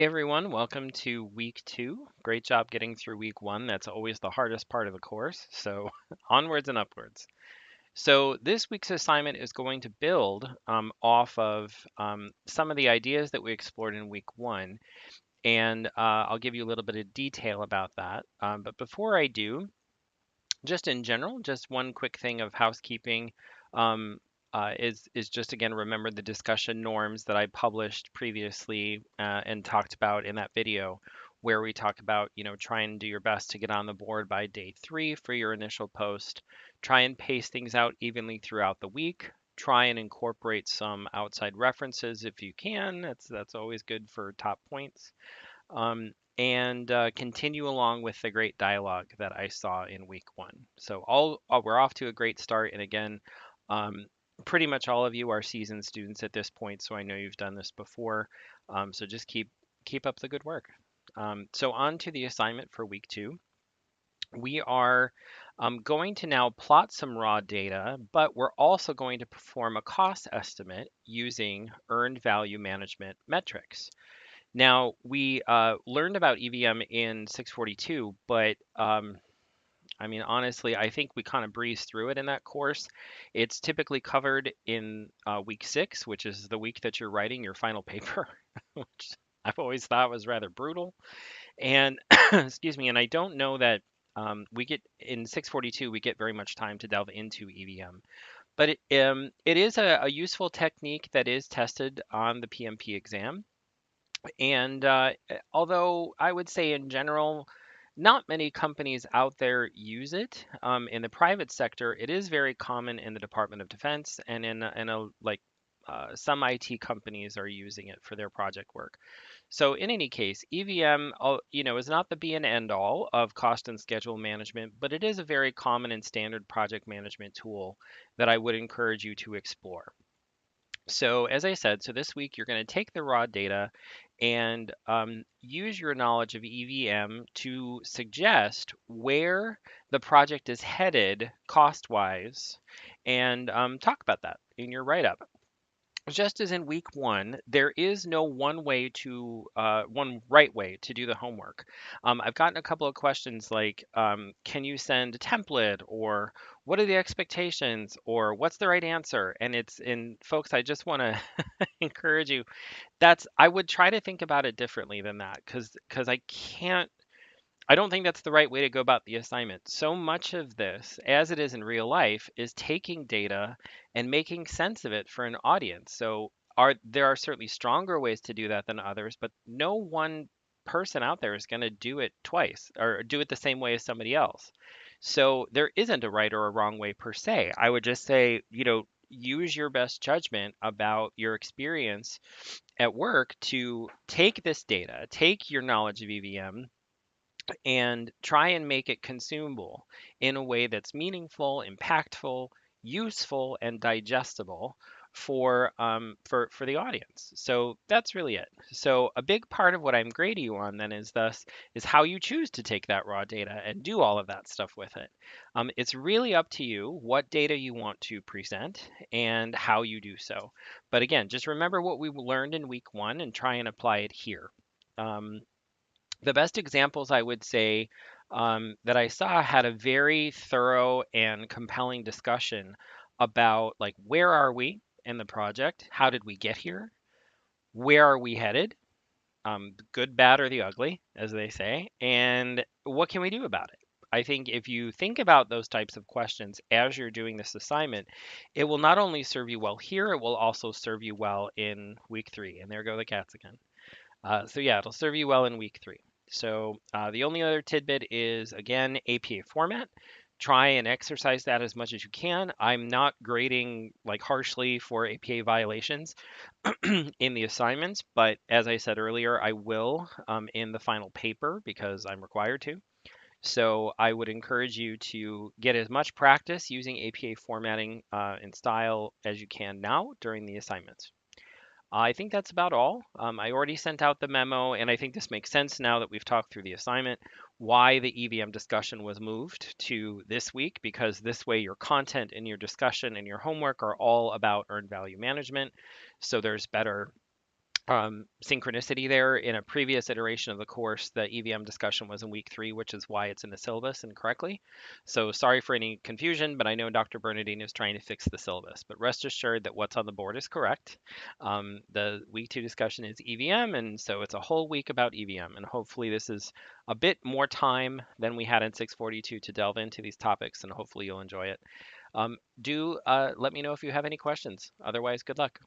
Hey everyone, welcome to week two. Great job getting through week one. That's always the hardest part of the course. So onwards and upwards. So this week's assignment is going to build off of some of the ideas that we explored in week one. And I'll give you a little bit of detail about that. But before I do, just in general, just one quick thing of housekeeping is just again remember the discussion norms that I published previously and talked about in that video, where we talk about try and do your best to get on the board by day 3 for your initial post. Try and pace things out evenly throughout the week. Try and incorporate some outside references if you can. That's always good for top points and continue along with the great dialogue that I saw in week one. So we're off to a great start. And again, um, pretty much all of you are seasoned students at this point, so I know you've done this before. So just keep up the good work. So on to the assignment for week two. We are going to now plot some raw data, but we're also going to perform a cost estimate using earned value management metrics. Now, we learned about EVM in 642, but I mean, honestly, I think we kind of breezed through it in that course. It's typically covered in week 6, which is the week that you're writing your final paper, which I've always thought was rather brutal. And excuse me, and I don't know that we get in 642, we get very much time to delve into EVM. But it is a useful technique that is tested on the PMP exam. And although I would say in general, not many companies out there use it. In the private sector, it is very common in the Department of Defense and some IT companies are using it for their project work. So in any case, EVM, is not the be and end all of cost and schedule management, but it is a very common and standard project management tool that I would encourage you to explore. So, as I said, so this week you're going to take the raw data and use your knowledge of EVM to suggest where the project is headed cost wise and talk about that in your write up. Just as in week one, there is no one right way to do the homework. I've gotten a couple of questions like, can you send a template, or what are the expectations, or what's the right answer? And it's in folks, I just want to encourage you. I would try to think about it differently than that, because I don't think that's the right way to go about the assignment. So much of this, as it is in real life, is taking data and making sense of it for an audience. There are certainly stronger ways to do that than others, but no one person out there is going to do it twice or do it the same way as somebody else. So there isn't a right or a wrong way per se. I would just say, use your best judgment about your experience at work to take this data, take your knowledge of EVM and try and make it consumable in a way that's meaningful, impactful, useful, and digestible for the audience. So that's really it. So a big part of what I'm grading you on then is how you choose to take that raw data and do all of that stuff with it. It's really up to you what data you want to present and how you do so. But again, just remember what we learned in week one and try and apply it here. Um, the best examples I would say that I saw had a very thorough and compelling discussion about like where are we in the project? How did we get here? Where are we headed? The good, bad, or the ugly, as they say, and what can we do about it? I think if you think about those types of questions as you're doing this assignment, it will not only serve you well here, it will also serve you well in week 3. And there go the cats again. So yeah, it'll serve you well in week 3. So the only other tidbit is again APA format. Try and exercise that as much as you can. I'm not grading like harshly for APA violations in the assignments, but as I said earlier, I will in the final paper because I'm required to. So I would encourage you to get as much practice using APA formatting and style as you can now during the assignments. I think that's about all. I already sent out the memo, and I think this makes sense now that we've talked through the assignment, why the EVM discussion was moved to this week, because this way your content and your discussion and your homework are all about earned value management. So there's better synchronicity there. In a previous iteration of the course, the EVM discussion was in week 3, which is why it's in the syllabus incorrectly. So sorry for any confusion, but I know Dr. Bernadine is trying to fix the syllabus. But rest assured that what's on the board is correct. The week 2 discussion is EVM, and so it's a whole week about EVM. And hopefully this is a bit more time than we had in 642 to delve into these topics, and hopefully you'll enjoy it. Do let me know if you have any questions. Otherwise, good luck.